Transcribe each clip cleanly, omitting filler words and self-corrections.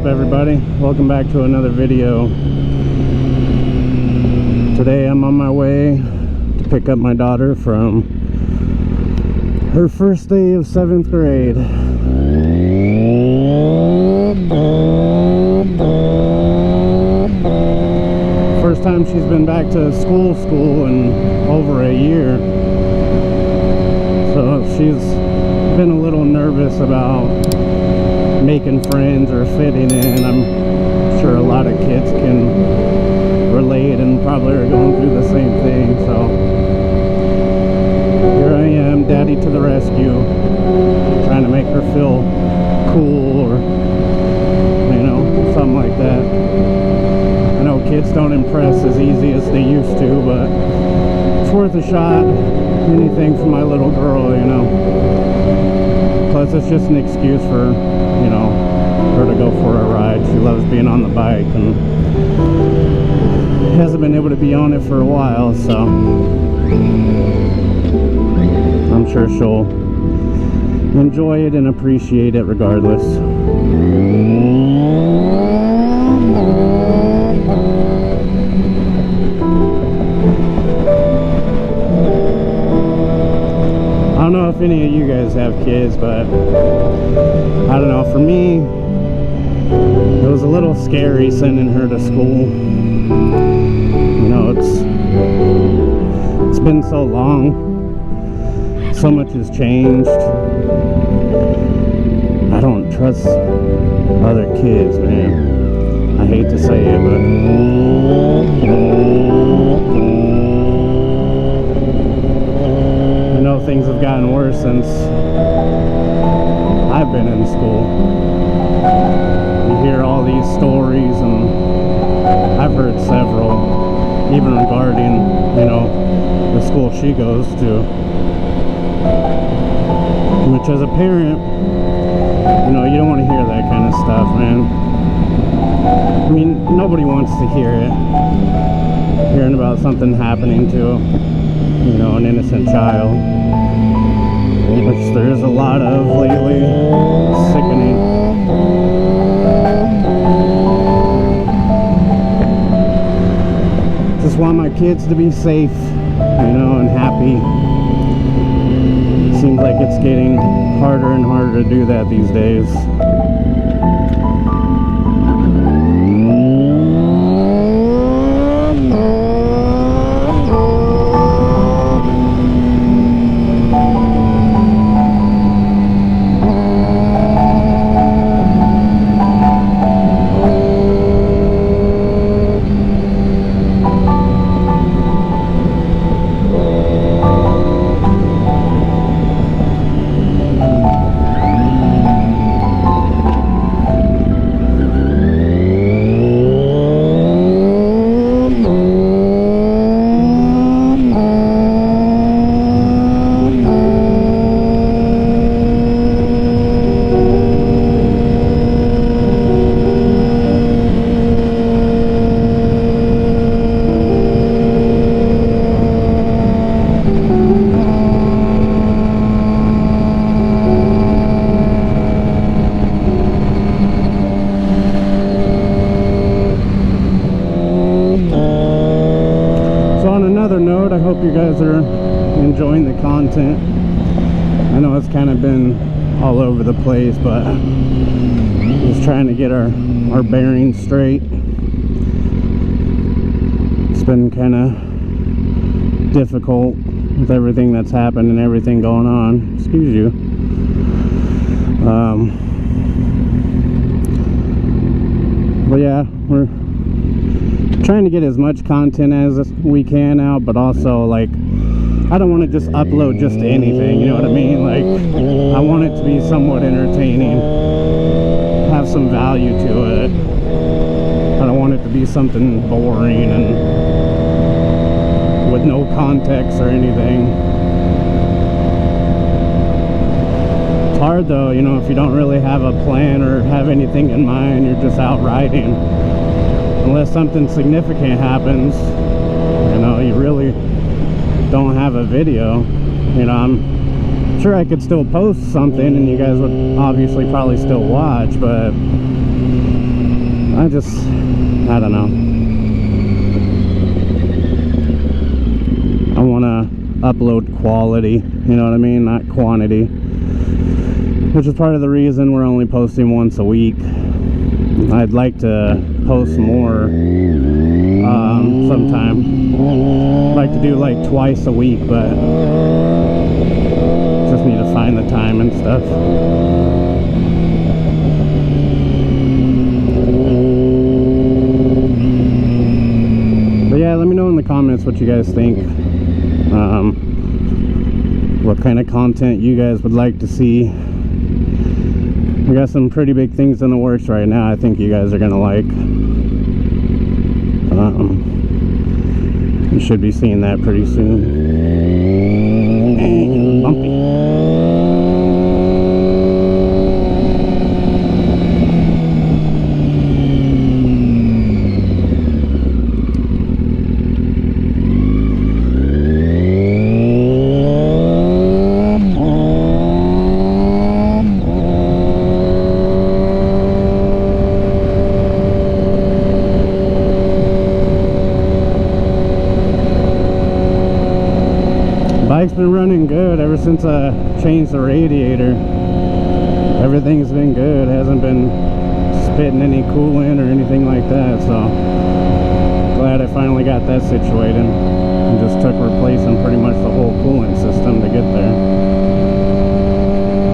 up, everybody? Welcome back to another video. Today I'm on my way to pick up my daughter from her first day of 7th grade. First time she's been back to school in over a year. So she's been a little nervous about making friends or fitting in. I'm sure a lot of kids can relate and probably are going through the same thing. So here I am, daddy to the rescue, trying to make her feel cool or, you know, something like that. I know kids don't impress as easy as they used to, but it's worth a shot. Anything for my little girl, you know. Plus it's just an excuse for, you know, her to go for a ride. She loves being on the bike and hasn't been able to be on it for a while, so I'm sure she'll enjoy it and appreciate it regardless. I don't know if any of you guys have kids, but I don't know, for me it was a little scary sending her to school. You know, it's been so long, so much has changed. I don't trust other kids, man. I hate to say it, but I know things have gotten worse since I've been in school. You hear all these stories, and I've heard several, even regarding, you know, the school she goes to. Which, as a parent, you know, you don't want to hear that kind of stuff, man. I mean, nobody wants to hear it. Hearing about something happening to, you know, an innocent child, which there is a lot of lately. Sickening. Just want my kids to be safe, you know, and happy. It seems like it's getting harder and harder to do that these days. I hope you guys are enjoying the content. I know it's kind of been all over the place, but just trying to get our bearings straight. It's been kind of difficult with everything that's happened and everything going on. Excuse you. But yeah, we're trying to get as much content as we can out, but also, like, I don't want to just upload just anything, you know what I mean? Like, I want it to be somewhat entertaining, have some value to it. I don't want it to be something boring and with no context or anything. It's hard though, you know, if you don't really have a plan or have anything in mind, you're just out riding. Unless something significant happens, you know, you really don't have a video. You know, I'm sure I could still post something and you guys would obviously probably still watch, but I don't know. I want to upload quality, you know what I mean, not quantity, which is part of the reason we're only posting once a week. I'd like to post more sometime. I'd like to do like twice a week, but just need to find the time and stuff. But yeah, let me know in the comments what you guys think. What kind of content you guys would like to see. We got some pretty big things in the works right now. I think you guys are gonna like. You should be seeing that pretty soon. Bumpy. Bike's been running good ever since I changed the radiator. Everything's been good. Hasn't been spitting any coolant or anything like that, so glad I finally got that situated. And just took replacing pretty much the whole coolant system to get there.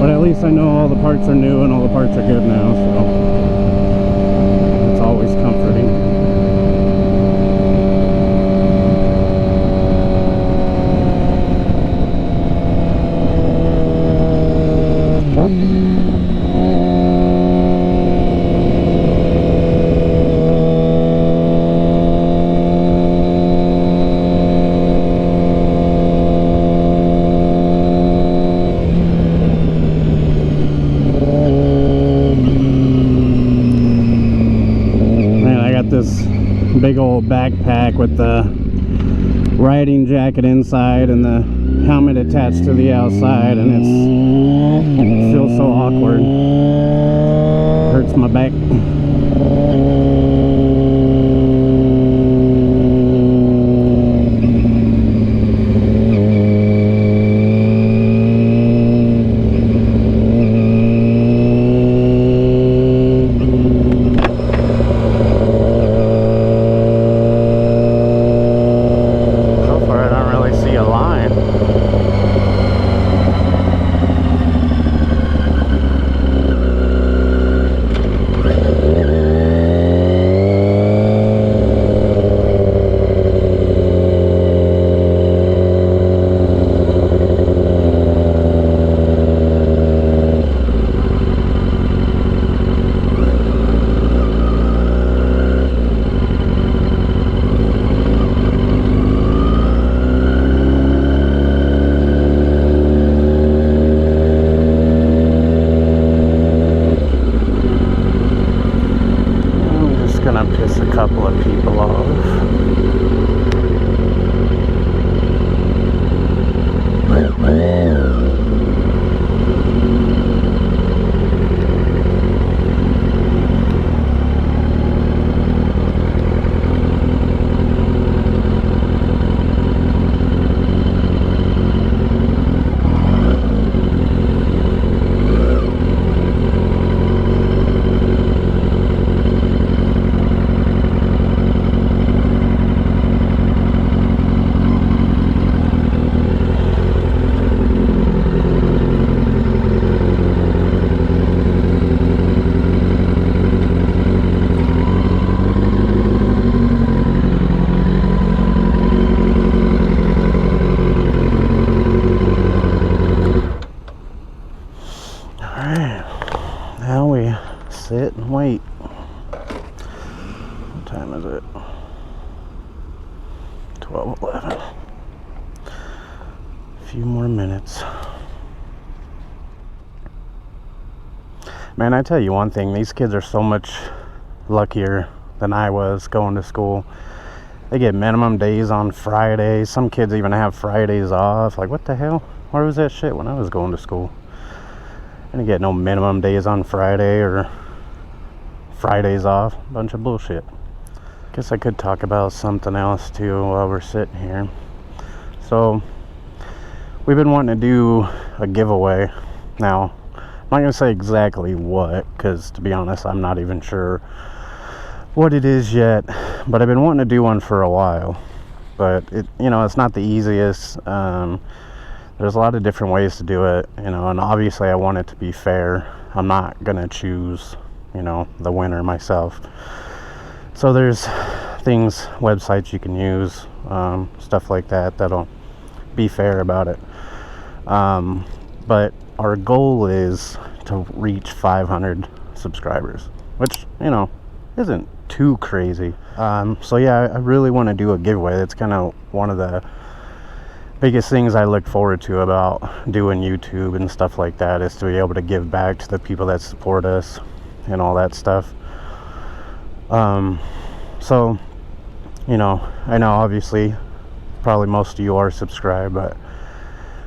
But at least I know all the parts are new and all the parts are good now, so it's always comforting. This big old backpack with the riding jacket inside and the helmet attached to the outside, and it feels so awkward. Hurts my back. Sit and wait. What time is it? 12:11. A few more minutes. Man, I tell you one thing, these kids are so much luckier than I was going to school. They get minimum days on Fridays. Some kids even have Fridays off. Like, what the hell? Where was that shit when I was going to school? I didn't get no minimum days on Friday or Fridays off. Bunch of bullshit. Guess I could talk about something else too while we're sitting here. So we've been wanting to do a giveaway. Now, I'm not going to say exactly what, because to be honest, I'm not even sure what it is yet, but I've been wanting to do one for a while. But it, you know, it's not the easiest. There's a lot of different ways to do it, you know, and obviously I want it to be fair. I'm not going to choose, you know, the winner myself. So there's things, websites you can use, stuff like that, that'll be fair about it. But our goal is to reach 500 subscribers, which, you know, isn't too crazy. So yeah, I really want to do a giveaway. That's kind of one of the biggest things I look forward to about doing YouTube and stuff like that, is to be able to give back to the people that support us and all that stuff. So, you know, I know obviously probably most of you are subscribed, but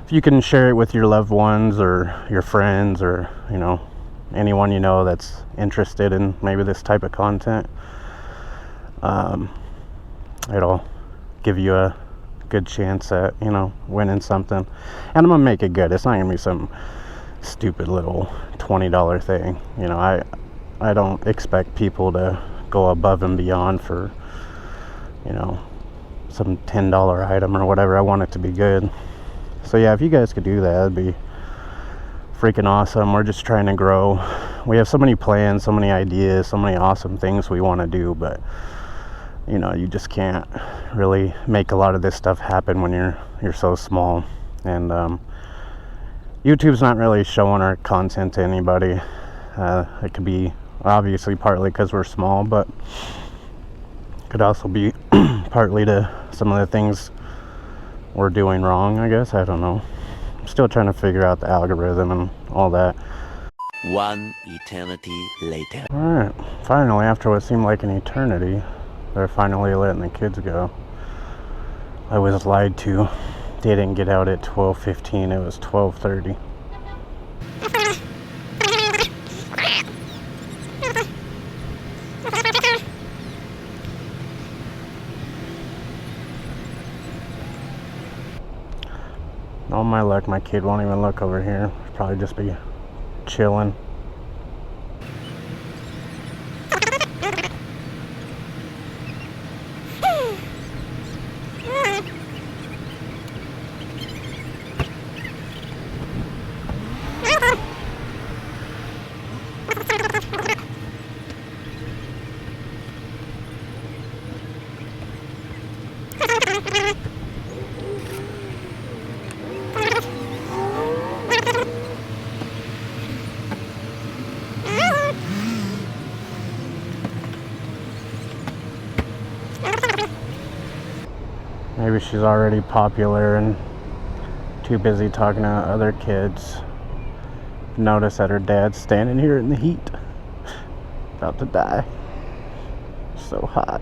if you can share it with your loved ones or your friends, or, you know, anyone you know that's interested in maybe this type of content, it'll give you a good chance at, you know, winning something. And I'm gonna make it good. It's not gonna be some stupid little $20 thing, you know. I don't expect people to go above and beyond for, you know, some $10 item or whatever. I want it to be good. So yeah, if you guys could do that, it'd be freaking awesome. We're just trying to grow. We have so many plans, so many ideas, so many awesome things we want to do, but you know, you just can't really make a lot of this stuff happen when you're so small. And YouTube's not really showing our content to anybody. It could be obviously partly because we're small, but could also be partly to some of the things we're doing wrong, I guess. I don't know. I'm still trying to figure out the algorithm and all that. One eternity later. Alright, finally, after what seemed like an eternity, they're finally letting the kids go. I was lied to. They didn't get out at 12:15, it was 12:30. All my luck, my kid won't even look over here. He'll probably just be chilling. Maybe she's already popular and too busy talking to other kids. Notice that her dad's standing here in the heat, about to die. So hot.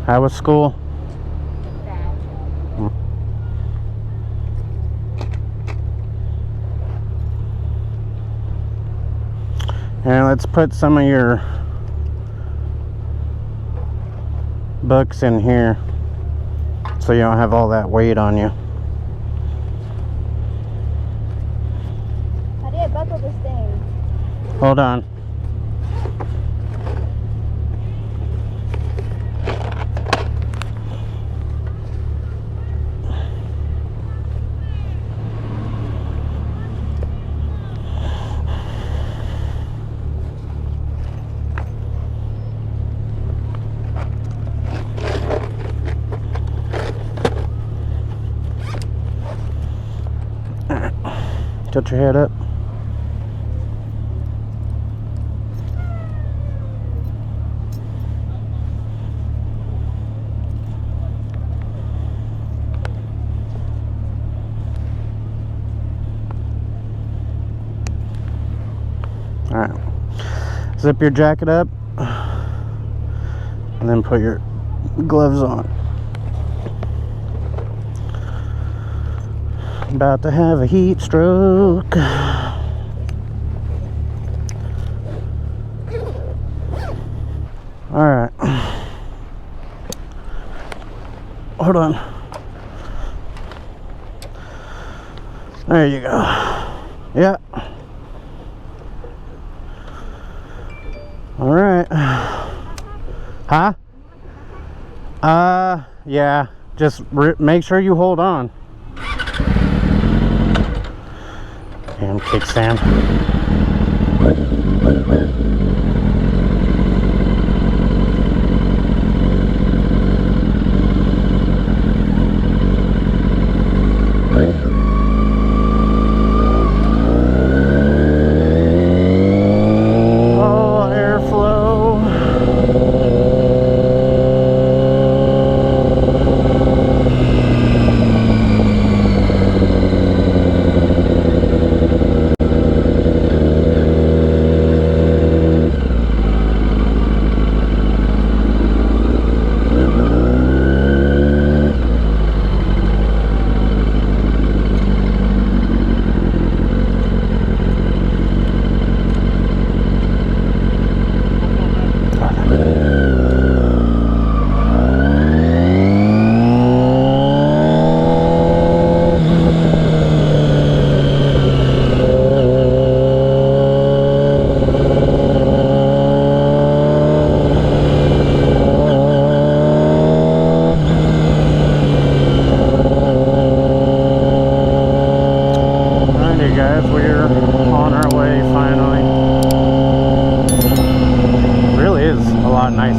How was school? And let's put some of your books in here so you don't have all that weight on you. How do I buckle this thing? Hold on. Tilt your head up. Alright. Zip your jacket up. And then put your Gloves on. About to have a heat stroke. Alright. Hold on. There you go. Yeah. Alright. Huh? Yeah. Just make sure you hold on. Damn kickstand.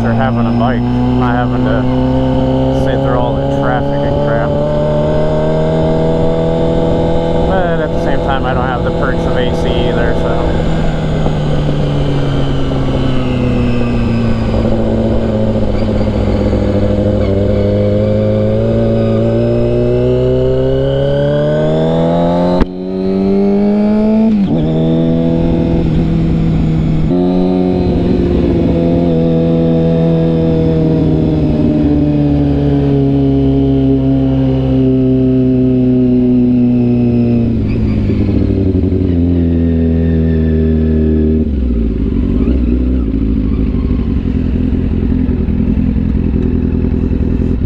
Having a bike, not having to sit through all the traffic and crap. But at the same time, I don't have the perks of AC either, so.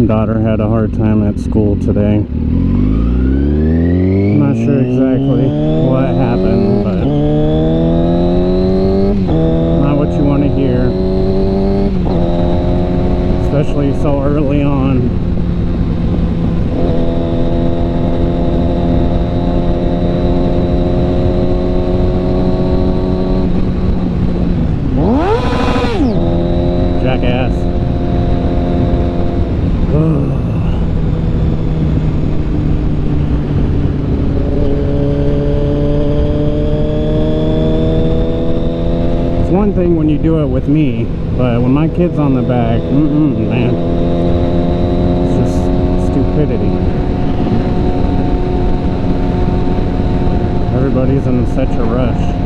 Daughter had a hard time at school today. I'm not sure exactly what happened, but not what you want to hear, especially so early on. Jackass. It's one thing when you do it with me, but when my kid's on the back, man, it's just stupidity. Everybody's in such a rush.